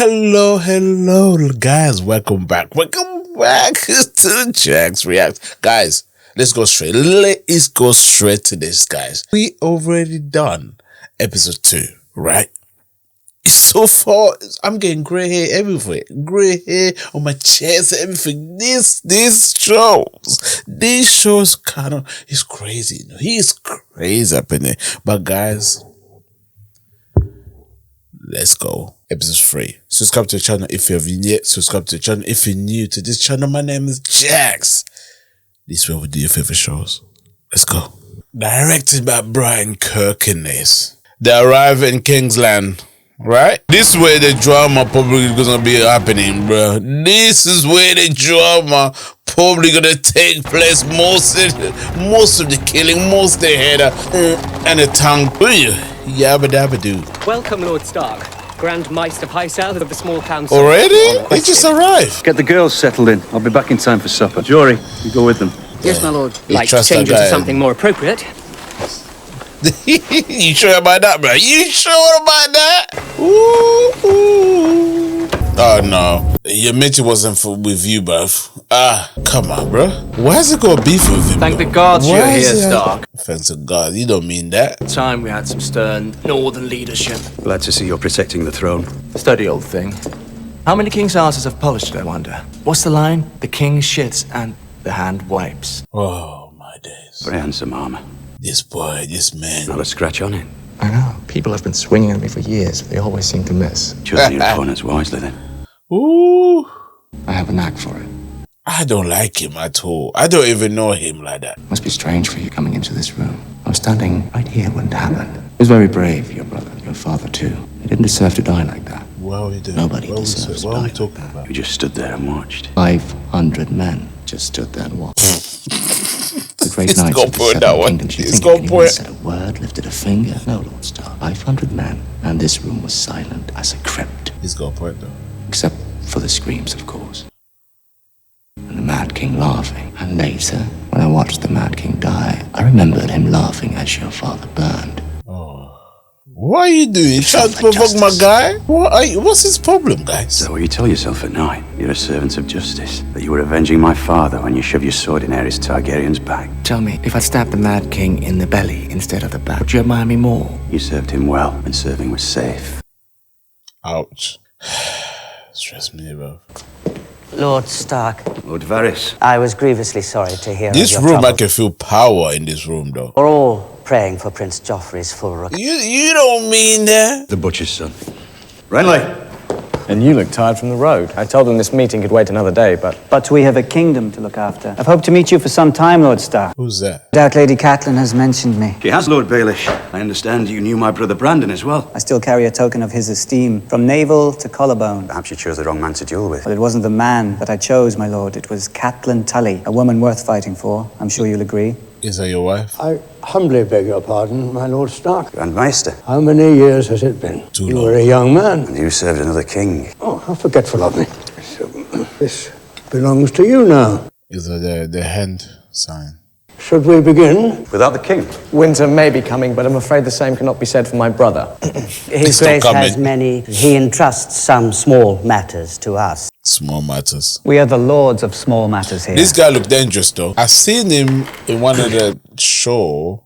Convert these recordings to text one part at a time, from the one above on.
Hello, guys. Welcome back to Jax React. Guys, let's go straight. Let's go straight to this, guys. We already done episode 2, right? So far, I'm getting grey hair everywhere. Grey hair on my chest, everything. These shows kind of, he's crazy. He's crazy up in there. But guys, let's go. Episode 3. Subscribe to the channel if you haven't yet. Subscribe to the channel if you're new to this channel. My name is Jax. This is where we do your favorite shows. Let's go. Directed by Brian Kirkness. They arrive in Kingsland, right? This is where the drama probably gonna be happening, bro. This is where the drama probably gonna take place. Most of the killing, most of the header and the tongue. Yabba dabba doo. Welcome, Lord Stark, Grand Maester Pycelle of the Small Council. Already? He just arrived. Get the girls settled in. I'll be back in time for supper. Jory, you go with them. Yes, my lord. You Like to trust change that into guy? something more appropriate. You sure about that, bro? You sure about that? Ooh. Oh no, your meeting wasn't with you, bruv. Come on, bro. Why is it got beef with him? Thank bro? the gods Why you're is here, he- Stark. Thanks to God, you don't mean that. Time we had some stern northern leadership. Glad to see you're protecting the throne. Steady old thing. How many king's asses have polished it, I wonder? What's the line? The king shits and the hand wipes. Oh my days. Very handsome armor. This boy, this man. Not a scratch on it. I know. People have been swinging at me for years, but they always seem to miss. Choose your opponents wisely then. Ooh. I have a knack for it. I don't like him at all. I don't even know him like that. Must be strange for you coming into this room. I was standing right here when it happened. It was very brave, your brother, your father too. He didn't deserve to die like that. What are we doing? Nobody What deserves are we to die talking like that. about? You just stood there and watched. 500 men just stood there and watched. The great He's knights got of the point Seven that one. Kingdoms. You He's think got anyone point. said a word, lifted a finger? No, Lord Stark. 500 men, and this room was silent as a crypt. He's got a point though. Except for the screams, of course. And the Mad King laughing. And later, when I watched the Mad King die, I remembered him laughing as your father burned. What are you doing? Trying to for provoke my justice. guy? What's his problem, guys? So you tell yourself at night you're a servant of justice, that you were avenging my father when you shoved your sword in Aerys Targaryen's back. Tell me, if I'd stabbed the Mad King in the belly instead of the back, would you admire me more? You served him well, and serving was safe. Ouch. Stress me, bro. Lord Stark, Lord Varys, I was grievously sorry to hear This of your room, I troubles. can feel power in this room, though. We're all praying for Prince Joffrey's full recovery. You don't mean that? the butcher's son. Renly! And you look tired from the road. I told them this meeting could wait another day, But we have a kingdom to look after. I've hoped to meet you for some time, Lord Stark. Who's that? Doubt Lady Catelyn has mentioned me. She has, Lord Baelish. I understand you knew my brother Brandon as well. I still carry a token of his esteem, from navel to collarbone. Perhaps you chose the wrong man to duel with. But it wasn't the man that I chose, my lord. It was Catelyn Tully, a woman worth fighting for. I'm sure you'll agree. Is that your wife? I humbly beg your pardon, my Lord Stark. Grand Maester, How many years has it been? Too You long. were a young man. and you served another king. Oh, how forgetful of me. So, this belongs to you now. Is that the hand sign? Should we begin? Without the king? winter may be coming, but I'm afraid the same cannot be said for my brother. His Still Grace has coming. many. He entrusts some small matters to us. Small matters. We are the lords of small matters here. This guy look dangerous, though. I seen him in one of the show.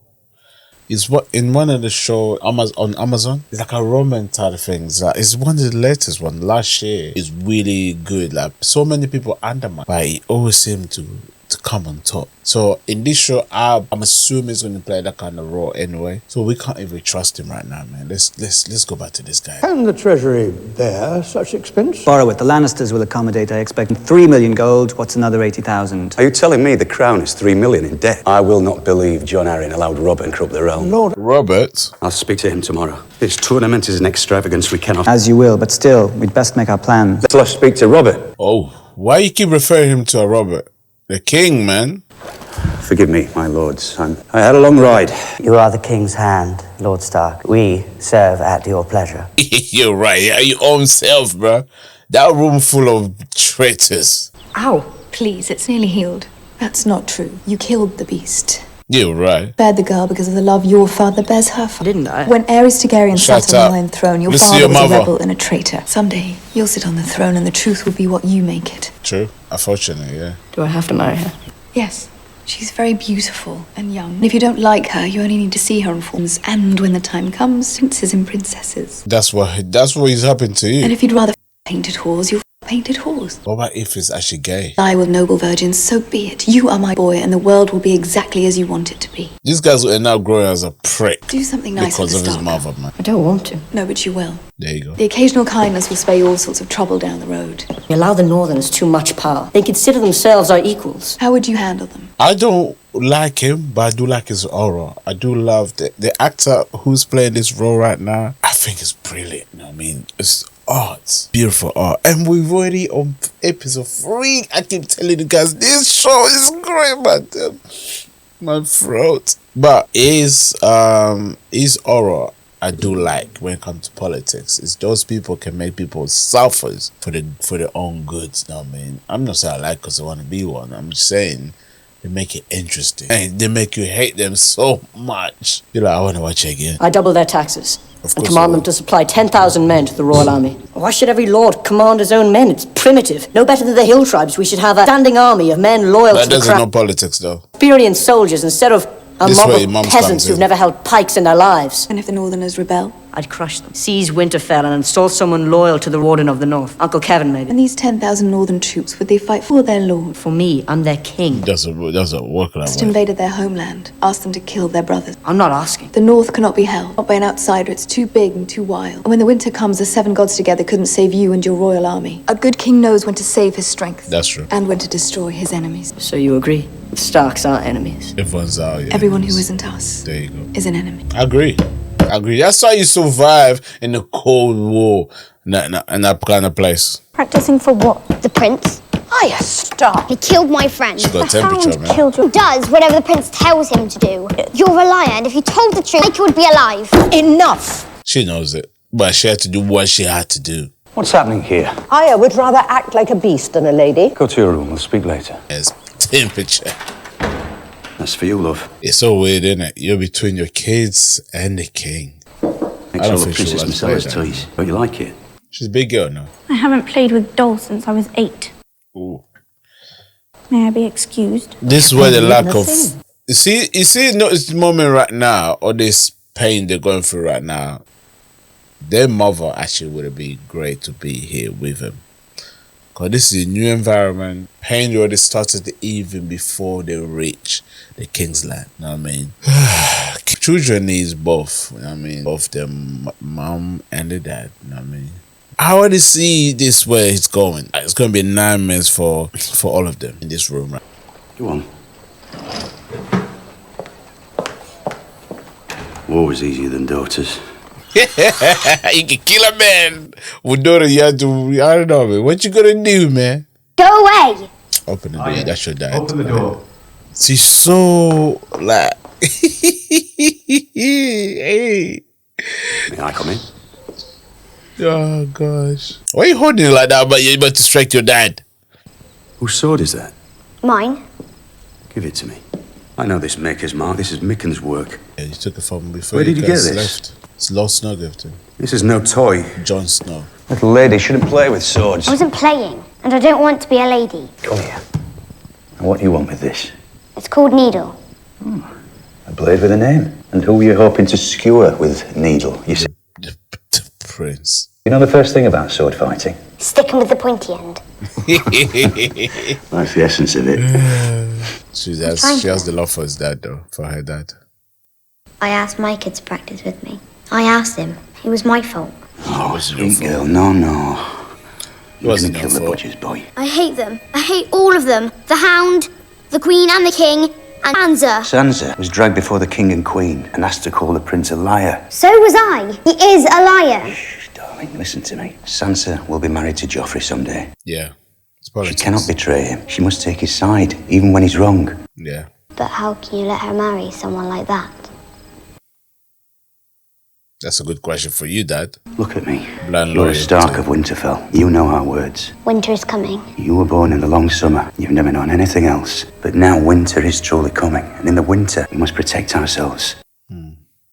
Is what in one of the show on Amazon? It's like a Roman type of thing. It's one of the latest one last year. It's really good. Like so many people undermine, but he always seemed to come on top. So in this show, I'm assuming he's going to play that kind of role anyway. So we can't even trust him right now, man. Let's go back to this guy. Can the treasury bear such expense? Borrow it. The Lannisters will accommodate, I expect, 3 million gold. What's another 80,000? Are you telling me the crown is 3 million in debt? I will not believe John Arryn allowed Robert to corrupt the realm. Lord, Robert. I'll speak to him tomorrow. This tournament is an extravagance we cannot... As you will, but still, we'd best make our plan. Till I speak to Robert. Oh, why you keep referring him to a Robert? The king, man. Forgive me, my lords. I had a long ride. You are the king's hand, Lord Stark. We serve at your pleasure. You're right. Yeah, your own self, bro. That room full of traitors. Ow, please, it's nearly healed. That's not true. You killed the beast. You're right. Spared the girl because of the love your father bears her for. Didn't I? When Aerys Targaryen Shut sat on up. the Iron Throne, your Listen to father your was mother. a rebel and a traitor. Someday, you'll sit on the throne and the truth will be what you make it. True. Unfortunately, yeah. Do I have to marry her? Yes. She's very beautiful and young. And if you don't like her, you only need to see her in forms. And when the time comes, princes and princesses. That's what is happening to And you. if you'd rather painted whores, you'll painted whores. What about if it's actually gay? Die with noble virgins, so be it. You are my boy, and the world will be exactly as you want it to be. These guys are now growing as a prick Do something nice because for of the his Stark. mother, man. I don't want to. No, but you will. There you go. The occasional kindness will spare you all sorts of trouble down the road. You allow the Northerners too much power. They consider themselves our equals. How would you handle them? I don't like him, but I do like his aura. I do love the actor who's playing this role right now. I think it's brilliant. You know what I mean? It's art. Beautiful art. And we've already on episode 3. I keep telling you guys, this show is great, man. My throat. But his aura, I do like when it comes to politics. It's those people can make people suffer for their own goods. You know what I mean? I'm not saying I like because I want to be one. I'm just saying they make it interesting. And they make you hate them so much. You're like, I want to watch it again. I double their taxes. Of And course command you them will. to supply 10,000 men to the Royal Army. Why should every lord command his own men? It's primitive. No better than the hill tribes. We should have a standing army of men loyal That to the doesn't know crown. politics though. Experienced soldiers instead of a This mob way of Mum's peasants comes who've in. never held pikes in their lives. And if the Northerners rebel? I'd crush them. Seize Winterfell and install someone loyal to the Warden of the North. Uncle Kevin, maybe. And these 10,000 Northern troops, would they fight for their lord? For me, I'm their king. Doesn't work that Just way. invaded their homeland, asked them to kill their brothers. I'm not asking. The North cannot be held, not by an outsider. It's too big and too wild. And when the winter comes, the 7 gods together couldn't save you and your royal army. A good king knows when to save his strength. That's true. And when to destroy his enemies. So you agree? The Starks are enemies. Everyone's out. Yeah. Everyone who isn't us There you go. is an enemy. I agree. That's how you survive in the Cold War in that kind of place. Practicing for what? The prince. Hiya, stop. He killed my friend. She's got temperature, man. Killed you. He does whatever the prince tells him to do. You're a liar, and if you told the truth, Micah would be alive. Enough. She knows it. But she had to do what she had to do. What's happening here? I would rather act like a beast than a lady. Go to your room. We'll speak later. It's temperature. That's for you, love. It's so weird, isn't it? You're between your kids and the king. Makes don't all the think she Princess likes to play Marcella's that. toys. Don't you like it? She's a big girl now. I haven't played with dolls since I was 8. Ooh. May I be excused? This is where the lack of you see no, it's the moment right now, or this pain they're going through right now. Their mother actually would have been great to be here with him. Because this is a new environment. Pain already started even before they reach the King's Land. You know what I mean? Children needs both. You know what I mean? Both their mom and the dad. You know what I mean? I already see this where it's going. It's going to be nightmares for all of them in this room. Right? Go on. War is easier than daughters. You can kill a man with daughter. You have to. I don't know, man. What you gonna do, man? Go away. Open the door. Yeah, that's your dad. Open the door. She's so like. Hey. May I come in? Oh gosh. Why are you holding it like that? But you're about to strike your dad. Whose sword is that? Mine. Give it to me. I know this Maker's Mark. This is Micken's work. Yeah, you took it from him before. Where did you get guys this? Left. It's Lord Snow gift. This is no toy. Jon Snow. Little lady shouldn't play with swords. I wasn't playing, and I don't want to be a lady. Come here. And what do you want with this? It's called Needle. A blade with a name. And who were you hoping to skewer with needle? You see? The prince. You know the first thing about sword fighting? Sticking with the pointy end. That's the essence of it. She has the love for his dad, though. For her dad. I asked Micah to practice with me. I asked him. It was my fault. Oh, sweet girl. No. It wasn't You're your gonna kill the fault. butcher's boy. I hate them. I hate all of them. The Hound, the Queen and the King, and Sansa. Sansa was dragged before the king and queen and asked to call the prince a liar. So was I. He is a liar. Shh, darling, listen to me. Sansa will be married to Joffrey someday. Yeah. It's She politics. cannot betray him. She must take his side, even when he's wrong. Yeah. But how can you let her marry someone like that? That's a good question for you, Dad. Look at me. Bland You're a lawyer, Stark too. of Winterfell. You know our words. Winter is coming. You were born in the long summer. You've never known anything else. But now winter is truly coming. And in the winter, we must protect ourselves.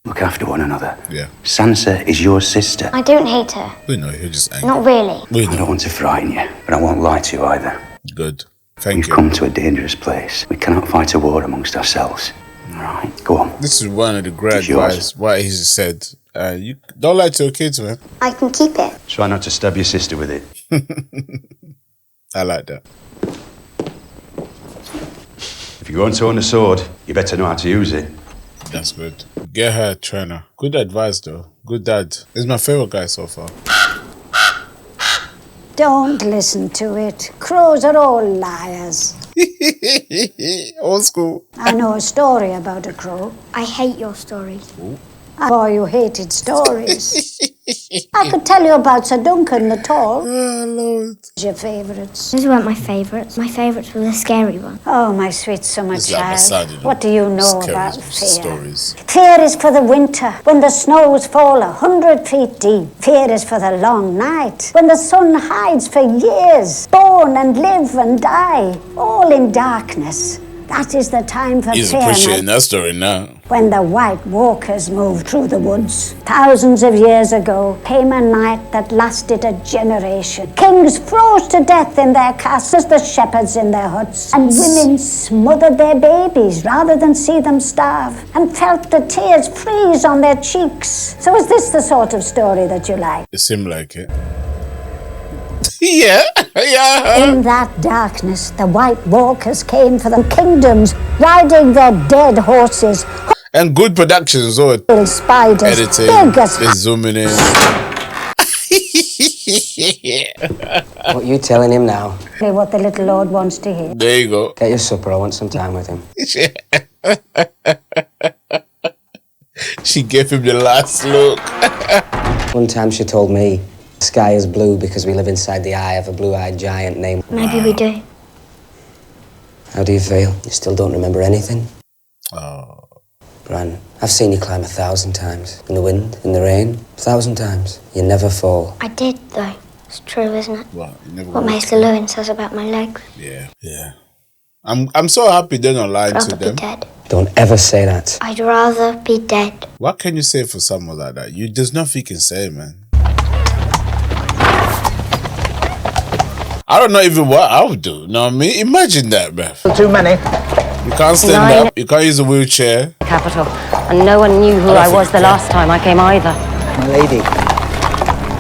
Look after one another. Yeah. Sansa is your sister. I don't hate her. We know you're just angry. Not really. We I know. don't want to frighten you, but I won't lie to you either. Good. Thank We've you. come to a dangerous place. We cannot fight a war amongst ourselves. All right, go on. This is one of the great It's yours. advice. What he said. You don't lie to your kids, man. I can keep it. Try not to stab your sister with it. I like that. If you're going to own a sword, you better know how to use it. That's good. Get her a trainer. Good advice, though. Good dad. He's my favorite guy so far. Don't listen to it. Crows are all liars. Old school. I know a story about a crow. I hate your stories. Boy, you hated stories. I could tell you about Sir Duncan the Tall. Oh, Lord. Your favourites. Those weren't my favourites. My favourites were the scary ones. Oh, my sweet summer It's like my child. son, you know. What do you know Scary about fear? stories. Fear is for the winter, when the snows fall 100 feet deep. Fear is for the long night, when the sun hides for years. Born and live and die, all in darkness. That is the time for He's fear, appreciating my that story now. when the White Walkers moved through the woods. Thousands of years ago came a night that lasted a generation. Kings froze to death in their castles, the shepherds in their huts, and women smothered their babies rather than see them starve, and felt the tears freeze on their cheeks. So is this the sort of story that you like? It seemed like it. Yeah. In that darkness, the White Walkers came for the kingdoms, riding their dead horses, And good productions, oh, little spiders, editing, big as they zooming in. What are you telling him now? what the little lord wants to hear. There you go. Get your supper, I want some time with him. She gave him the last look. One time she told me, the sky is blue because we live inside the eye of a blue-eyed giant named... Maybe we do. How do you feel? You still don't remember anything? Oh. Bran, I've seen you climb 1,000 times. In the wind, in the rain, 1,000 times. You never fall. I did, though. It's true, isn't it? What? You never What walked. Maester Lewin says about my legs. Yeah. I'm so happy they're not lying I'd to rather be them. dead. Don't ever say that. I'd rather be dead. What can you say for someone like that? There's nothing you can say, man. I don't know even what I would do. Know what I mean? Imagine that, man. Too many. You can't stand up. You can't use a wheelchair. Capital. And no one knew who I was the last time I came either. My lady.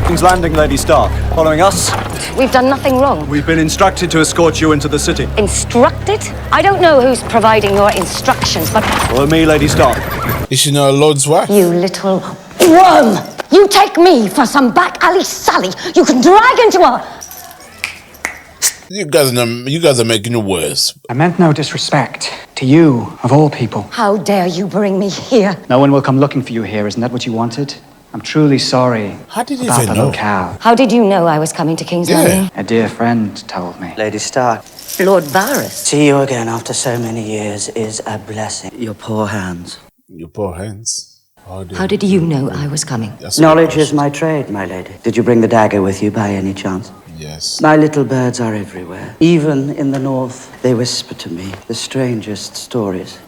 King's Landing, Lady Stark. Following us? We've done nothing wrong. We've been instructed to escort you into the city. Instructed? I don't know who's providing your instructions, but... Follow me, Lady Stark. Is she not a lord's wife? You little worm! You take me for some back alley Sally you can drag into a... You guys are making it worse. I meant no disrespect to you, of all people. How dare you bring me here? No one will come looking for you here, isn't that what you wanted? I'm truly sorry. How did you about even the know? locale. How did you know I was coming to King's Landing? A dear friend told me. Lady Stark, Lord Varys. see you again after so many years is a blessing. Your poor hands. Your poor hands. How did you know I was coming? Knowledge is my trade, my lady. Did you bring the dagger with you by any chance? Yes. My little birds are everywhere. Even in the north, they whisper to me the strangest stories.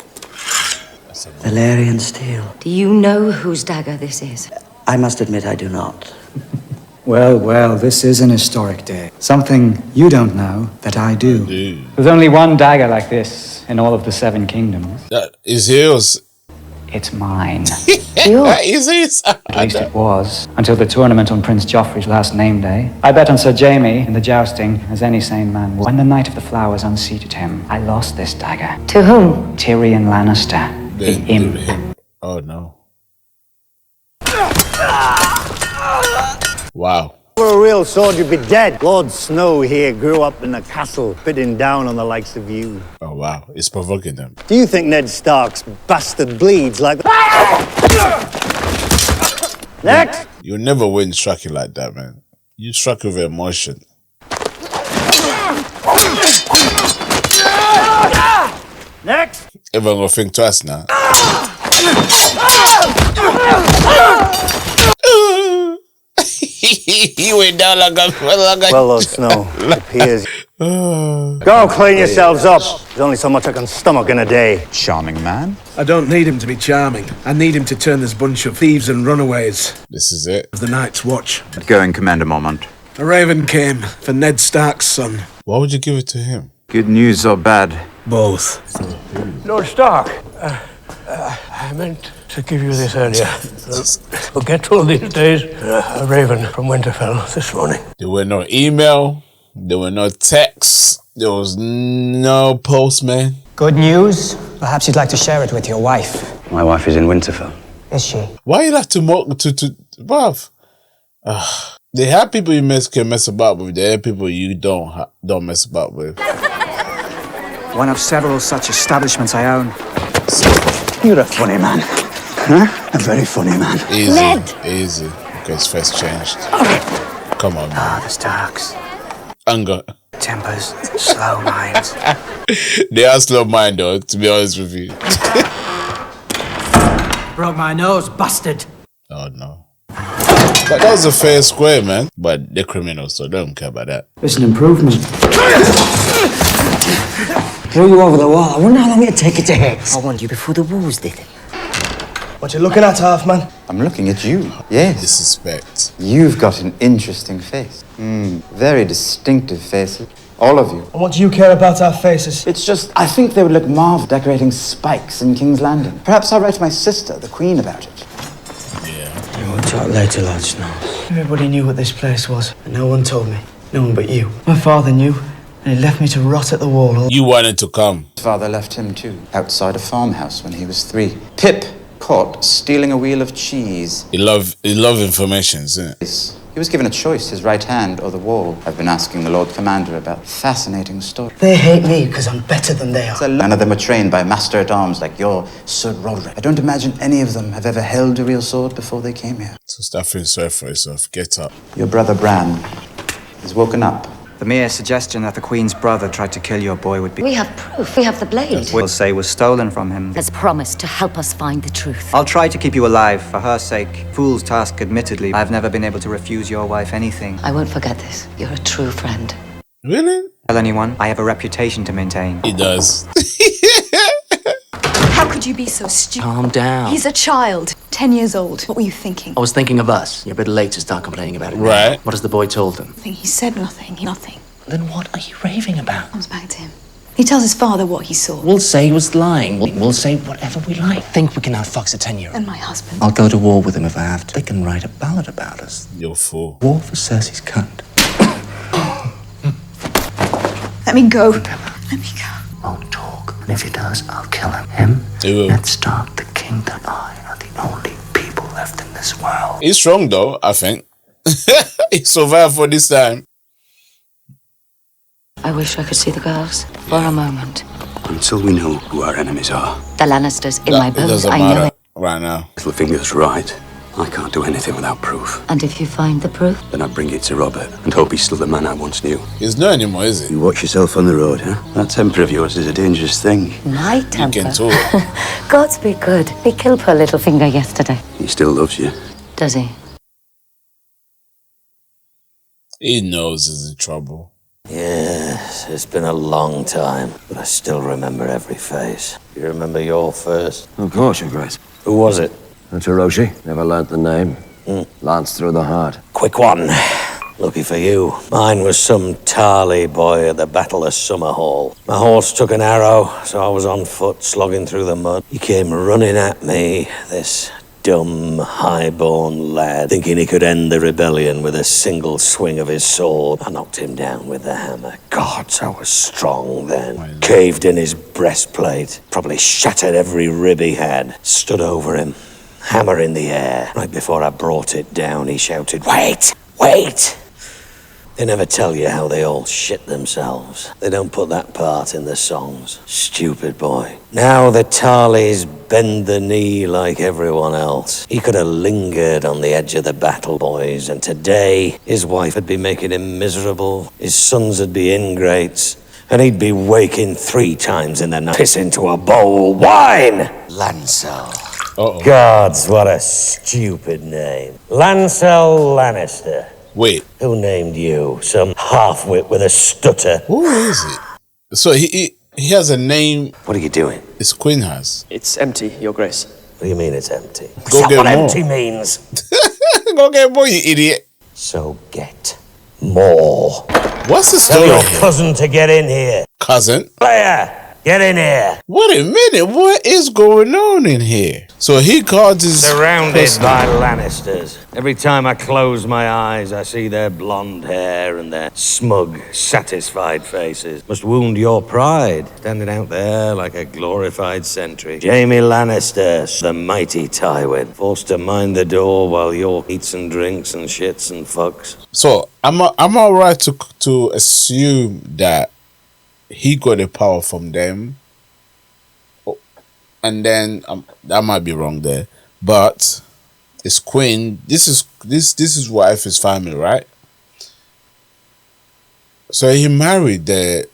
Valerian steel. Do you know whose dagger this is? I must admit I do not. Well, this is an historic day. Something you don't know that I do. There's only one dagger like this in all of the 7 kingdoms. That is yours. It's mine. Is it? At least it was, until the tournament on Prince Joffrey's last name day. I bet on Sir Jaime in the jousting, as any sane man would. When the Knight of the Flowers unseated him, I lost this dagger. To whom? Tyrion Lannister, the imp. Oh, no. Wow. For a real sword, you'd be dead. Lord Snow here grew up in a castle, bidding down on the likes of you. Oh, wow. It's provoking them. Do you think Ned Stark's bastard bleeds like Next! You'll never win striking like that, man. You struck with emotion. Next! Everyone gonna think twice now. He went down like a... Well, Lord Snow, it appears... Go clean yourselves up. There's only so much I can stomach in a day. Charming man. I don't need him to be charming. I need him to turn this bunch of thieves and runaways. This is it. Of the Night's Watch. Going, Commander Mormont. A raven came for Ned Stark's son. Why would you give it to him? Good news or bad? Both. Lord Stark, I meant to give you this earlier. Forget all these days. A raven from Winterfell this morning. There were no email. There were no texts. There was no postman. Good news? Perhaps you'd like to share it with your wife. My wife is in Winterfell. Is she? Why you have to bruv? They have people you can mess about with. There are people you don't mess about with. One of several such establishments I own. You're a funny man. Huh? A very funny man. Easy. Ned! Easy. Because face changed. Come on, man. The Starks. Anger. Tempers. Slow minds. They are slow mind though, to be honest with you. Broke my nose, bastard. Oh no. But that was a fair square, man. But they're criminals, so they don't care about that. It's an improvement. Threw you over the wall. I wonder how long it'd take you to hit. I warned you before the wolves did. What you looking at, Halfman? I'm looking at you. Yes. Disrespect. You've got an interesting face. Very distinctive faces. All of you. And what do you care about our faces? It's just, I think they would look marvelous decorating spikes in King's Landing. Perhaps I'll write to my sister, the Queen, about it. We'll talk later, Lord Snow. Everybody knew what this place was, but no one told me. No one but you. My father knew, and he left me to rot at the wall. You wanted to come. His father left him too, outside a farmhouse when he was 3. Pip caught stealing a wheel of cheese. He love information, isn't it? He was given a choice, his right hand or the wall. I've been asking the Lord Commander about fascinating stories. They hate me because I'm better than they are. None of them were trained by master-at-arms like your Sir Roderick. I don't imagine any of them have ever held a real sword before they came here. So stop feeling sorry for yourself. Get up. Your brother Bran is woken up. The mere suggestion that the Queen's brother tried to kill your boy would be... We have proof. We have the blade. We'll say was stolen from him. Has promised to help us find the truth. I'll try to keep you alive, for her sake. Fool's task, admittedly. I've never been able to refuse your wife anything. I won't forget this. You're a true friend. Really? Tell anyone, I have a reputation to maintain. He does. How could you be so stupid? Calm down. He's a child, 10 years old. What were you thinking? I was thinking of us. You're a bit late to start complaining about it. Right. What has the boy told them? Nothing. He said nothing. Nothing. Then what are you raving about? Comes back to him. He tells his father what he saw. We'll say he was lying. We'll say whatever we like. Think we can outfox a 10-year-old. And my husband. I'll go to war with him if I have to. They can write a ballad about us. You're fool. War for Cersei's cunt. Let me go. Let me go. Won't talk. And if he does, I'll kill him. Him, Ned Stark, the king, and I are the only people left in this world. He's strong though, I think. He survived for this time. I wish I could see the girls for a moment. Until we know who our enemies are. The Lannisters in my It bones. doesn't I know matter it. right now. Littlefinger's right. I can't do anything without proof. And if you find the proof? Then I bring it to Robert and hope he's still the man I once knew. He's not anymore, is he? You watch yourself on the road, huh? That temper of yours is a dangerous thing. My temper. You can talk. Gods be good. We killed poor Littlefinger yesterday. He still loves you. Does he? He knows he's in trouble. Yes, it's been a long time, but I still remember every face. You remember your first? Of course, Your Grace. Who was it? Taroshi. Never learnt the name. Lance through the heart. Quick one. Lucky for you. Mine was some Tarly boy at the Battle of Summerhall. My horse took an arrow, so I was on foot, slogging through the mud. He came running at me, this dumb, high-born lad, thinking he could end the rebellion with a single swing of his sword. I knocked him down with the hammer. Gods, I was strong then. Caved in his breastplate, probably shattered every rib he had. Stood over him, hammer in the air. Right before I brought it down, he shouted, "Wait! Wait!" They never tell you how they all shit themselves. They don't put that part in the songs. Stupid boy. Now the Tarleys bend the knee like everyone else. He could have lingered on the edge of the battle, boys, and today his wife would be making him miserable, his sons would be ingrates, and he'd be waking 3 times in the night, piss into a bowl. Wine! Lancel. Uh-oh. Gods, what a stupid name. Lancel Lannister. Wait. Who named you? Some half-wit with a stutter. Who is it? So he has a name. What are you doing? His queen has. It's empty, Your Grace. What do you mean it's empty? Go Is that get what more. empty means? Go get more, you idiot. So get more. What's the Tell story your here? cousin to get in here. Cousin? Player, get in here. Wait a minute. What is going on in here? So he guards his... Surrounded person. by Lannisters. Every time I close my eyes, I see their blonde hair and their smug, satisfied faces. Must wound your pride, standing out there like a glorified sentry. Jaime Lannister, the mighty Tywin, forced to mind the door while your eats and drinks and shits and fucks. So I'm all right to assume that he got the power from them. And then that might be wrong there, but his queen. This is wife, his family, right? So he married their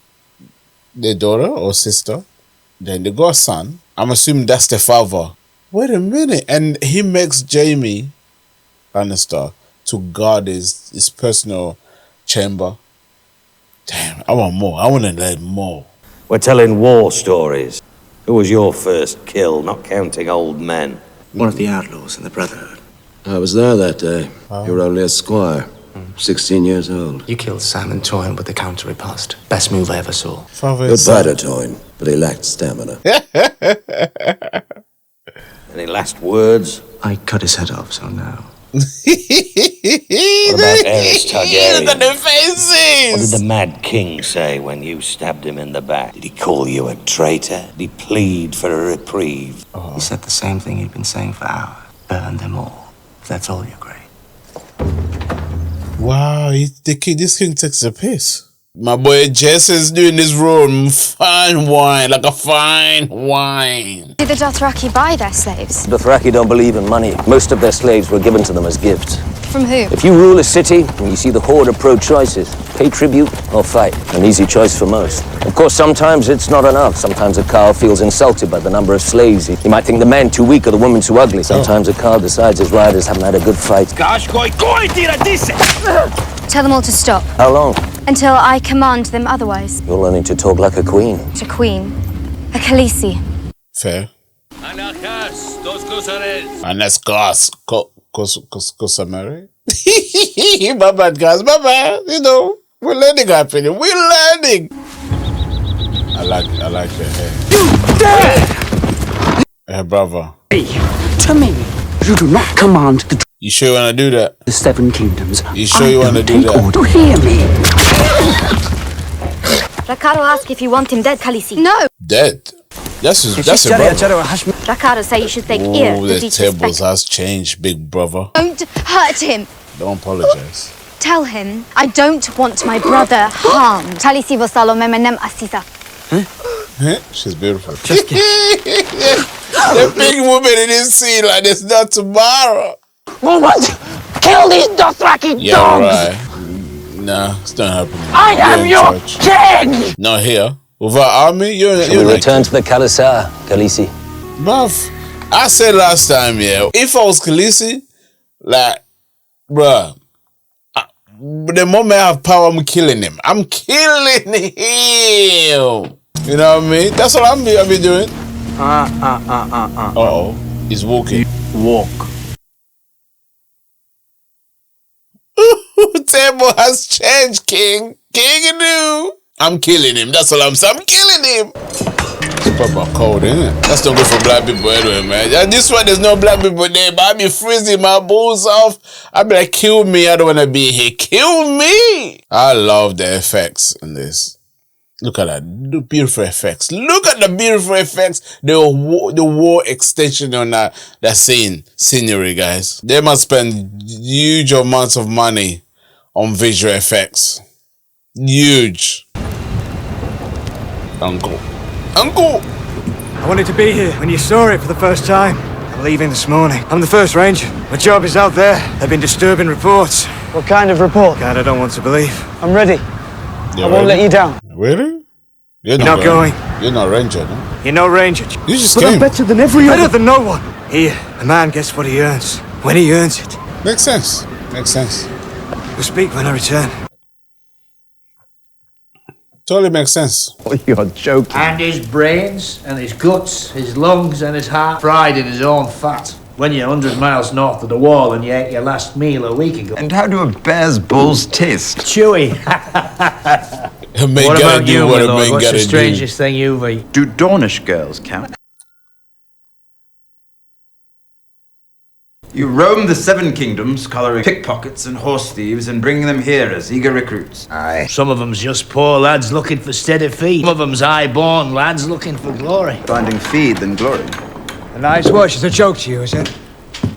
daughter or sister. Then they got a son. I'm assuming that's the father. Wait a minute, and he makes Jaime Lannister to guard his personal chamber. Damn, I want more. I want to learn more. We're telling war stories. Who was your first kill, not counting old men? One of the outlaws in the Brotherhood. I was there that day. You were only a squire, 16 years old. You killed Simon Toyne with the counter riposte. Best move I ever saw. Good fighter, Toyne, but he lacked stamina. Any last words? I cut his head off, so now. What about Aerys Targaryen? Look at their faces! What did the Mad King say when you stabbed him in the back? Did he call you a traitor? Did he plead for a reprieve? He said the same thing he'd been saying for hours. Burn them all. That's all, Your Grace. Wow, this king takes a piss. My boy Jason's doing this role. Fine wine, like a fine wine. Did the Dothraki buy their slaves? The Dothraki don't believe in money. Most of their slaves were given to them as gifts. From who? If you rule a city and you see the horde of pro-choices, pay tribute or fight. An easy choice for most. Of course, sometimes it's not enough. Sometimes a Khal feels insulted by the number of slaves. He might think the man too weak or the woman too ugly. Sometimes a Khal decides his riders haven't had a good fight. Tell them all to stop. How long? Until I command them otherwise. You're learning to talk like a queen. A queen. A Khaleesi. Fair. And that's Gus. Kosamari. My bad, guys. My bad. You know, we're learning our opinion. We're learning. I like the hair. You dare! Hey, brother. Hey, to me, you do not command the... You sure you want to do that? The Seven Kingdoms. You sure you want to do that? Order, hear me. Rakharo asked if you want him dead, Khaleesi. No. Dead? That's a brother. Rakharo say you should take ear Oh, to the teach tables respect. has changed, big brother. Don't hurt him. Don't apologize. Tell him I don't want my brother harmed. Khaleesi vasalo memenem asisa. She's beautiful. The big woman in this scene like this not tomorrow. What? Kill these Dothraki dogs! Right. Nah, it's not happening. I am your king! Not here. With our army, you're Shall we return to the Khalasar, Khaleesi? Bruv, I said last time, yeah, if I was Khaleesi, like, bruh, the moment I have power, I'm killing him. I'm killing him. You know what I mean? That's what I'll be doing. Uh-oh. He's walking. Walk. Table has changed, King. King new. I'm killing him. That's all I'm saying. I'm killing him. It's proper cold, isn't it? That's not good for black people anyway, man. This one, there's no black people there, but I be freezing my balls off. I be like, kill me. I don't want to be here. Kill me. I love the effects in this. Look at that. The beautiful effects. Look at the beautiful effects. The war extension on that scenery, guys. They must spend huge amounts of money on visual effects. Huge. Uncle. I wanted to be here when you saw it for the first time. I'm leaving this morning. I'm the first ranger. My job is out there. There have been disturbing reports. What kind of report? Kind I don't want to believe. I'm ready. I won't let you down. Really? You're not going. You're not ranger, no? You're no ranger. You just But came. I'm better than every other. Better than no one. Here, a man gets what he earns. When he earns it. Makes sense. Makes sense. We'll speak when I return. Totally makes sense. Oh, you're joking. And his brains, and his guts, his lungs, and his heart fried in his own fat. When you're 100 miles north of the wall and you ate your last meal a week ago. And how do a bear's balls taste? Chewy. What about you, my lord? What's the strangest thing you've eaten? Do Dornish girls count? You roam the Seven Kingdoms, collaring pickpockets and horse thieves and bringing them here as eager recruits. Aye. Some of them's just poor lads looking for steady feet. Some of them's high-born lads looking for glory. Finding feed than glory. A night's watch is a joke to you, is it?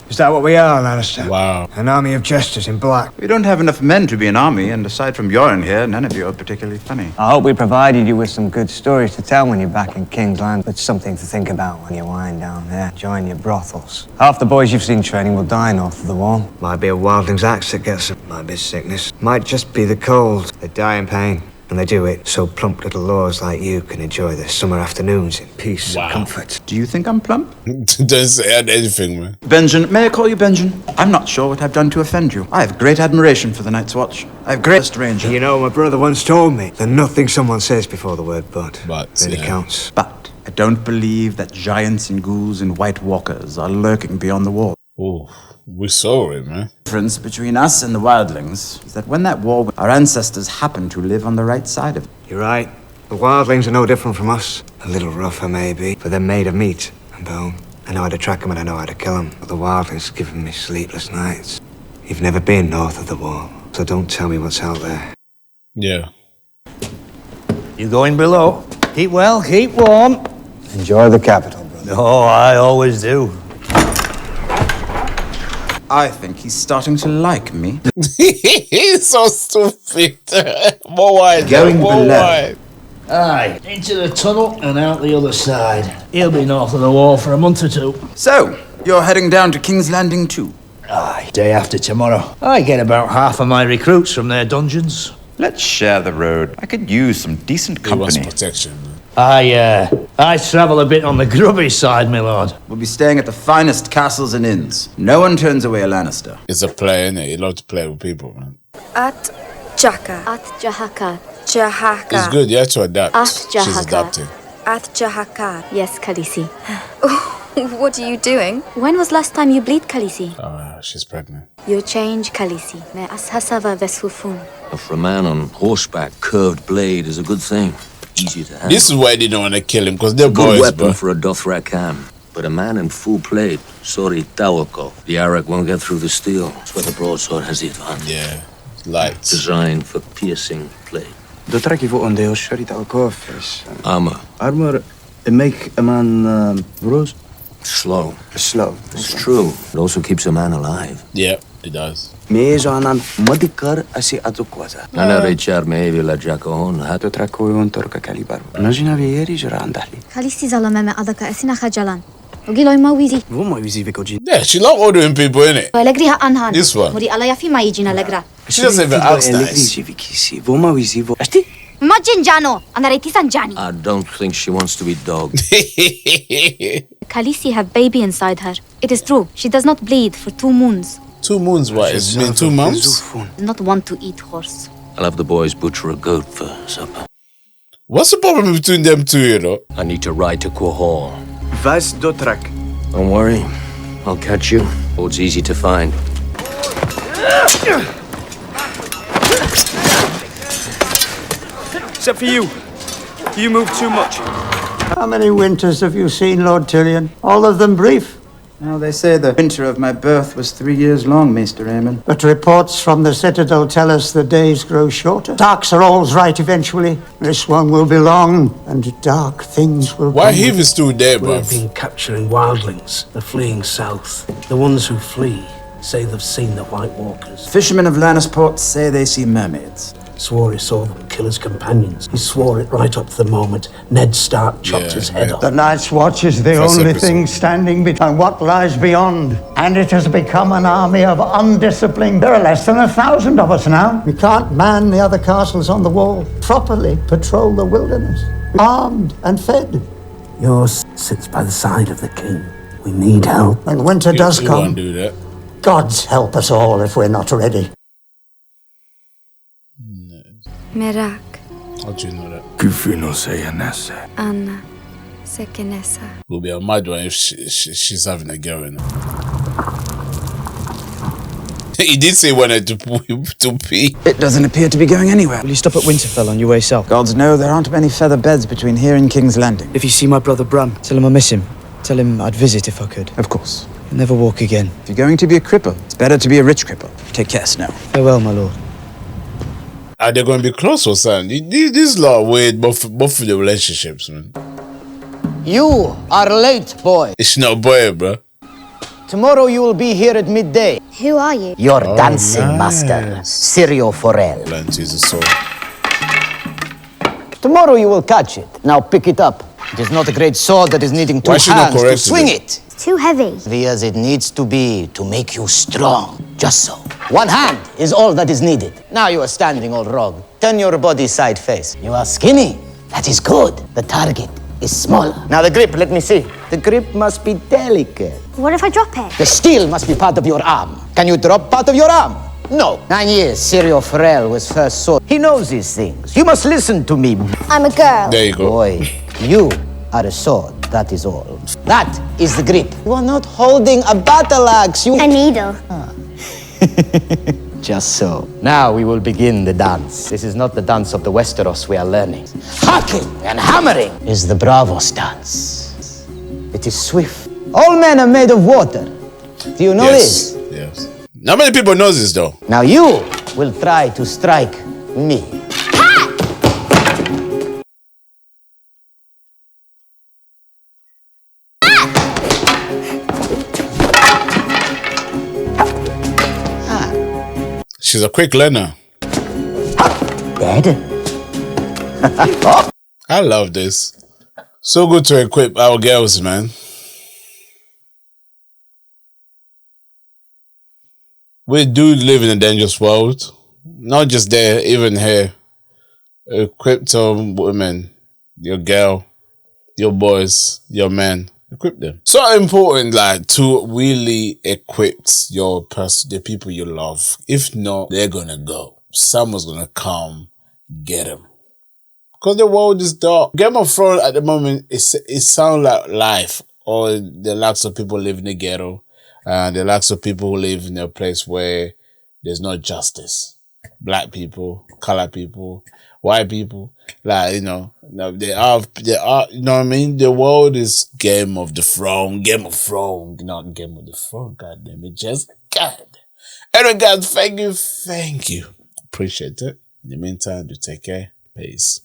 Is that what we are, Lannister? Wow. An army of jesters in black. We don't have enough men to be an army, and aside from Yoren here, none of you are particularly funny. I hope we provided you with some good stories to tell when you're back in King's Land. It's something to think about when you wind down there. Join your brothels. Half the boys you've seen training will die north of the wall. Might be a wildling's axe that gets them. Might be sickness. Might just be the cold. They die in pain. And they do it so plump little lords like you can enjoy their summer afternoons in peace and comfort. Do you think I'm plump? Don't say anything, man. Benjen, may I call you Benjen? I'm not sure what I've done to offend you. I have great admiration for the Night's Watch. I have great ranger. You know, my brother once told me that nothing someone says before the word but really counts. But I don't believe that giants and ghouls and white walkers are lurking beyond the wall. Oh, we're sorry, man. The difference between us and the wildlings is that when that war, our ancestors happened to live on the right side of it. You're right. The wildlings are no different from us. A little rougher, maybe, but they're made of meat and bone. I know how to track them and I know how to kill them. But the wildlings giving me sleepless nights. You've never been north of the wall, so don't tell me what's out there. Yeah. You going below? Keep well, keep warm. Enjoy the capital, brother. Oh, I always do. I think he's starting to like me. He's so stupid. More wide. Going more below. wide. Aye, into the tunnel and out the other side. He'll be north of the wall for a month or two. So, you're heading down to King's Landing too? Aye, day after tomorrow. I get about half of my recruits from their dungeons. Let's share the road. I could use some decent company. He wants protection. I travel a bit on the grubby side, my lord. We'll be staying at the finest castles and inns. No one turns away a Lannister. It's a play, innit? You love to play with people, man. At Jaka. At Jahaka. Jahaka. It's good, you have to adapt. At She's Jahaka. adapting. At Jahaka. Yes, Khaleesi. What are you doing? When was last time you bleed, Khaleesi? She's pregnant. You change, Khaleesi. Me ashasava vesufun. For a man on horseback, curved blade is a good thing. Easy to handle. This is why they don't want to kill him, because they're Good boys, weapon bro. for a Dothraki, but a man in full plate, sorry, Tawako. The Arak won't get through the steel. That's where the broadsword has the advantage. Yeah, light. Designed for piercing plate. Dothraki vonden heel sharita alkofis. Armor. Armor make a man bruised. Slow. Slow. It's true. It also keeps a man alive. Yeah, it does. Meesanan madikar asi atukwaza. Ana rechar me vila jakon hat. Dothraki on torka kalibaru. Najina vieri jrandali. Khaleesi zalama adaka esina khajalan. Ogilo mawizi. Wo mawizi vekoji. Yeah, she love ordering people, innit? Alegriha anhan. This one. Muri alaya fi maijina alegra. She doesn't even ask nice. Wo mawizi vo. Asti? Majin jano. Anaretisan jani. I don't think she wants to be dogged. Khaleesi have baby inside her. It is true. She does not bleed for 2 moons. 2 moons, what? It's been 2 months? Not want to eat horse. I'll have the boys butcher a goat for supper. What's the problem between them two, you know? I need to ride to Quahor. Vas Dothraki. Don't worry. I'll catch you. It's easy to find. Except for you. You move too much. How many winters have you seen, Lord Tyrion? All of them brief. Now, they say the winter of my birth was 3 years long, Maester Aemon. But reports from the Citadel tell us the days grow shorter. Dark's are all's right eventually. This one will be long, and dark things will Why come. Heath is still there, bro? We've been capturing wildlings. They're fleeing south. The ones who flee say they've seen the White Walkers. Fishermen of Lannisport say they see mermaids. Swore he saw them kill his companions. He swore it right up to the moment Ned Stark chopped his head off. The Night's Watch is the First only episode. thing standing between what lies beyond. And it has become an army of undisciplined. There are less than 1,000 of us now. We can't man the other castles on the wall. Properly patrol the wilderness. Armed and fed. Yours sits by the side of the king. We need help. When winter does You come, won't do that. Gods help us all if we're not ready. Merak. How do you know that? Anna. Sekenesa. It will be a mad one if she's having a girl in it. He did say he wanted to pee. It doesn't appear to be going anywhere. Will you stop at Winterfell on your way south? Gods know there aren't many feather beds between here and King's Landing. If you see my brother Bran, tell him I miss him. Tell him I'd visit if I could. Of course. He'll never walk again. If you're going to be a cripple, it's better to be a rich cripple. Take care, Snow. Farewell, my lord. Are they going to be close or something? This lot weird, both of the relationships, man. You are late, boy. It's not boy, bro. Tomorrow you will be here at midday. Who are you? Your dancing master, Sirio Forel. Plenty is a soul. Tomorrow you will catch it. Now pick it up. It is not a great sword that is needing two hands to swing it. It's too heavy. Heavy as it needs to be to make you strong. Just so. One hand is all that is needed. Now you are standing all wrong. Turn your body side face. You are skinny. That is good. The target is smaller. Now the grip, let me see. The grip must be delicate. What if I drop it? The steel must be part of your arm. Can you drop part of your arm? No. 9 years, Sirio Forel was first sword. He knows these things. You must listen to me. I'm a girl. There you go. Boy, you are a sword. That is all. That is the grip. You are not holding a battle axe. A needle. Just so. Now we will begin the dance. This is not the dance of the Westeros we are learning. Hacking and hammering is the Bravos dance. It is swift. All men are made of water. Do you know this? Yes. Not many people know this though. Now you will try to strike me. She's a quick learner. Dead? I love this. So good to equip our girls, man. We do live in a dangerous world. Not just there, even here. Equip some women, your girl, your boys, your men. Equip them. So important, like, to really equip the people you love. If not, they're gonna go. Someone's gonna come get them. Because the world is dark. Game of Thrones at the moment, it sounds like life. Or the likes of people live in the ghetto. The likes of people who live in a place where there's no justice. Black people, colored people, white people, like, you know, they are, you know what I mean? The world is Game of the Throne, not Game of the Throne, God damn it, just God. Anyway, guys, thank you. Appreciate it. In the meantime, do take care. Peace.